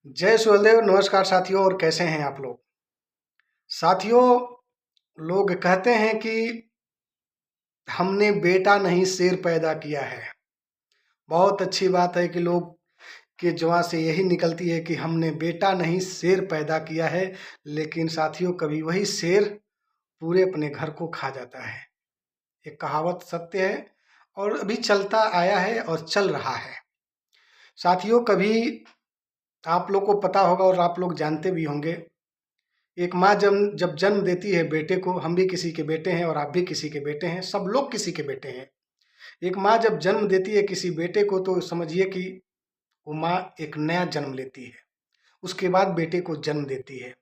जय सूर्यदेव। नमस्कार साथियों, और कैसे हैं आप लोग। साथियों, लोग कहते हैं कि हमने बेटा नहीं शेर पैदा किया है। बहुत अच्छी बात है कि लोग के जुबान से यही निकलती है कि हमने बेटा नहीं शेर पैदा किया है। लेकिन साथियों, कभी वही शेर पूरे अपने घर को खा जाता है। ये कहावत सत्य है और अभी चलता आया है और चल रहा है। साथियों, कभी आप लोग को पता होगा और आप लोग जानते भी होंगे, एक माँ जब जन्म देती है बेटे को, हम भी किसी के बेटे हैं और आप भी किसी के बेटे हैं, सब लोग किसी के बेटे हैं। एक माँ जब जन्म देती है किसी बेटे को तो समझिए कि वो माँ एक नया जन्म लेती है। उसके बाद बेटे को जन्म देती है।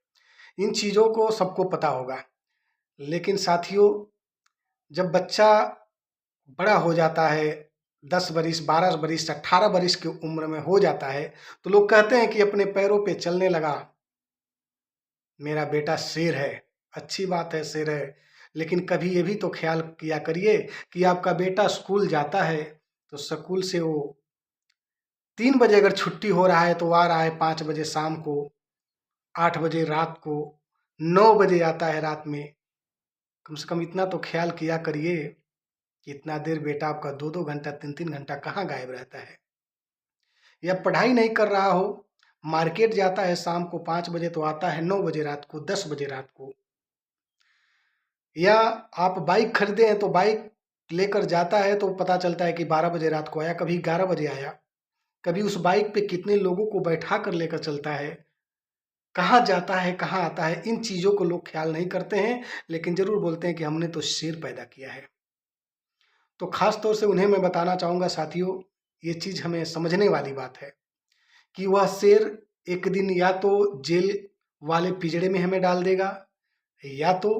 इन चीज़ों को सबको पता होगा। लेकिन साथियों, जब बच्चा बड़ा हो जाता है, 10 बरिस, 12 बरिस, 18 बरिस की उम्र में हो जाता है, तो लोग कहते हैं कि अपने पैरों पे चलने लगा, मेरा बेटा शेर है। अच्छी बात है, शेर है। लेकिन कभी ये भी तो ख्याल किया करिए कि आपका बेटा स्कूल जाता है तो स्कूल से वो 3 बजे अगर छुट्टी हो रहा है तो आ रहा है 5 बजे शाम को, 8 बजे रात को, 9 बजे आता है रात में। कम से कम इतना तो ख्याल किया करिए कि इतना देर बेटा आपका 2-2 घंटा, 3-3 घंटा कहाँ गायब रहता है। या पढ़ाई नहीं कर रहा हो, मार्केट जाता है शाम को 5 बजे तो आता है 9 बजे रात को, 10 बजे रात को। या आप बाइक खरीदे हैं तो बाइक लेकर जाता है तो पता चलता है कि 12 बजे रात को आया, कभी 11 बजे आया। कभी उस बाइक पे कितने लोगों को बैठा कर लेकर चलता है, कहाँ जाता है, कहाँ आता है, इन चीज़ों को लोग ख्याल नहीं करते हैं। लेकिन ज़रूर बोलते हैं कि हमने तो शेर पैदा किया है। तो ख़ास तौर से उन्हें मैं बताना चाहूँगा साथियों, ये चीज़ हमें समझने वाली बात है कि वह शेर एक दिन या तो जेल वाले पिंजड़े में हमें डाल देगा या तो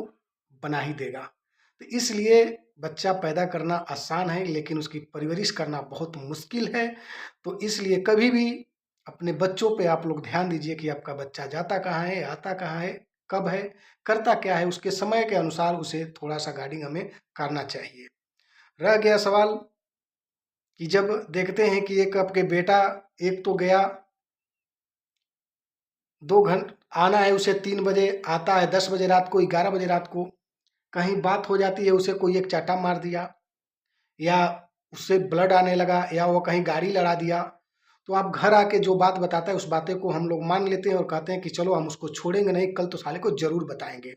बना ही देगा। तो इसलिए बच्चा पैदा करना आसान है लेकिन उसकी परवरिश करना बहुत मुश्किल है। तो इसलिए कभी भी अपने बच्चों पे आप लोग ध्यान दीजिए कि आपका बच्चा जाता कहाँ है, आता कहाँ है, कब है, करता क्या है, उसके समय के अनुसार उसे थोड़ा-सा गाइडिंग हमें करना चाहिए। रह गया सवाल कि जब देखते हैं कि एक आपके बेटा, एक तो गया 2 आना है उसे 3 बजे, आता है 10 बजे रात को, 11 बजे रात को। कहीं बात हो जाती है, उसे कोई एक चाटा मार दिया या उससे ब्लड आने लगा या वो कहीं गाड़ी लड़ा दिया, तो आप घर आके जो बात बताता है उस बातें को हम लोग मान लेते हैं और कहते हैं कि चलो हम उसको छोड़ेंगे नहीं, कल तो साले को ज़रूर बताएँगे।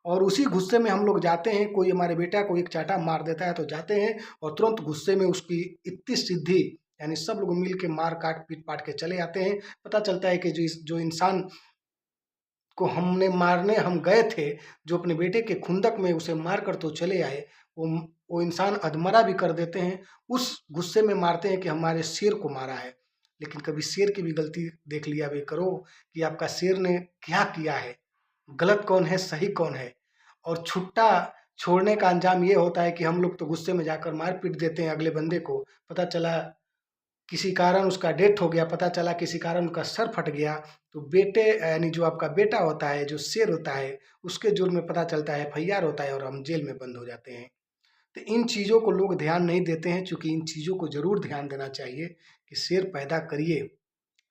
और उसी गुस्से में हम लोग जाते हैं, कोई हमारे बेटा को एक चाटा मार देता है तो जाते हैं और तुरंत गुस्से में उसकी इतनी सिद्धि, यानी सब लोग मिल के मार काट पीट पाट के चले आते हैं। पता चलता है कि जो इंसान को हमने मारने हम गए थे, जो अपने बेटे के खुंदक में उसे मार कर तो चले आए, वो वो इंसान अधमरा भी कर देते हैं। उस गुस्से में मारते हैं कि हमारे शेर को मारा है। लेकिन कभी शेर की भी गलती देख लिया भी करो कि आपका शेर ने क्या किया है, गलत कौन है, सही कौन है। और छुट्टा छोड़ने का अंजाम ये होता है कि हम लोग तो गुस्से में जाकर मार पीट देते हैं अगले बंदे को। पता चला किसी कारण उसका डेथ हो गया, पता चला किसी कारण उसका सर फट गया, तो बेटे यानी जो आपका बेटा होता है, जो शेर होता है, उसके जुर्म में पता चलता है, एफआईआर होता है और हम जेल में बंद हो जाते हैं। तो इन चीज़ों को लोग ध्यान नहीं देते हैं, चूँकि इन चीज़ों को ज़रूर ध्यान देना चाहिए कि शेर पैदा करिए,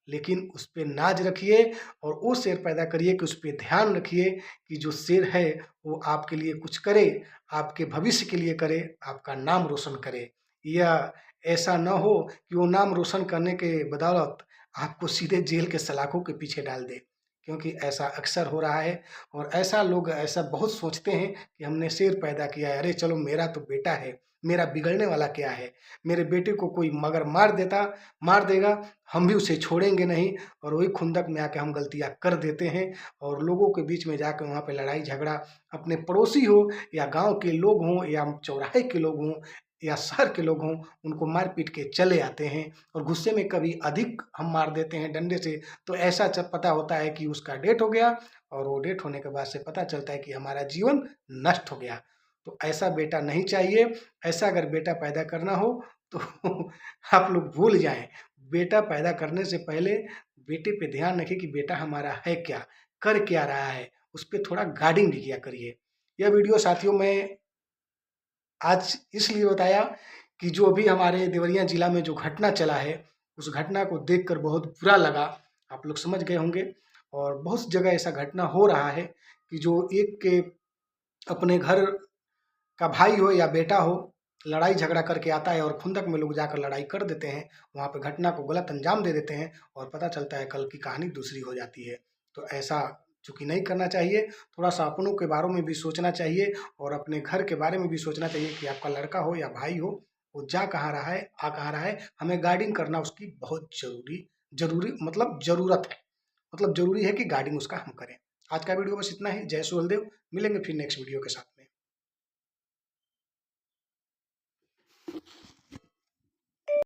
लेकिन उस पे नाज़ रखिए और वो शेर पैदा करिए कि उस पे ध्यान रखिए कि जो शेर है वो आपके लिए कुछ करे, आपके भविष्य के लिए करे, आपका नाम रोशन करे। या ऐसा ना हो कि वो नाम रोशन करने के बदौलत आपको सीधे जेल के सलाखों के पीछे डाल दे। क्योंकि ऐसा अक्सर हो रहा है और ऐसा लोग ऐसा बहुत सोचते हैं कि हमने शेर पैदा किया है, अरे चलो मेरा तो बेटा है, मेरा बिगड़ने वाला क्या है? मेरे बेटे को कोई मगर मार देगा, हम भी उसे छोड़ेंगे नहीं। और वही खुंदक में आके हम गलतियाँ कर देते हैं और लोगों के बीच में जाके वहाँ पे लड़ाई झगड़ा, अपने पड़ोसी हो या गाँव के लोग हों या चौराहे के लोग हों या शहर के लोग हों, उनको मार पीट के चले आते हैं और गुस्से में कभी अधिक हम मार देते हैं डंडे से, तो ऐसा जब पता होता है कि उसका डेथ हो गया और वो डेथ होने के बाद से पता चलता है कि हमारा जीवन नष्ट हो गया। तो ऐसा बेटा नहीं चाहिए। ऐसा अगर बेटा पैदा करना हो तो आप लोग भूल जाएँ। बेटा पैदा करने से पहले बेटे पे ध्यान रखिए कि बेटा हमारा है क्या, कर क्या रहा है, उस पे थोड़ा गार्डिंग भी किया करिए। यह वीडियो साथियों मैं आज इसलिए बताया कि जो अभी हमारे देवरिया जिला में जो घटना चला है, उस घटना को देखकर बहुत बुरा लगा। आप लोग समझ गए होंगे। और बहुत जगह ऐसा घटना हो रहा है कि जो एक के अपने घर का भाई हो या बेटा हो, लड़ाई झगड़ा करके आता है और खुंदक में लोग जाकर लड़ाई कर देते हैं, वहाँ पे घटना को गलत अंजाम दे देते हैं और पता चलता है कल की कहानी दूसरी हो जाती है। तो ऐसा चूँकि नहीं करना चाहिए, थोड़ा-सा अपनों के बारे में भी सोचना चाहिए और अपने घर के बारे में भी सोचना चाहिए कि आपका लड़का हो या भाई हो, वो जा कहाँ रहा है, आ कहाँ रहा है, हमें गाइडिंग करना उसकी बहुत ज़रूरी ज़रूरी मतलब ज़रूरत है। मतलब ज़रूरी है कि गाइडिंग उसका हम करें। आज का वीडियो बस इतना ही। जय सूरजदेव। मिलेंगे फिर नेक्स्ट वीडियो के साथ में।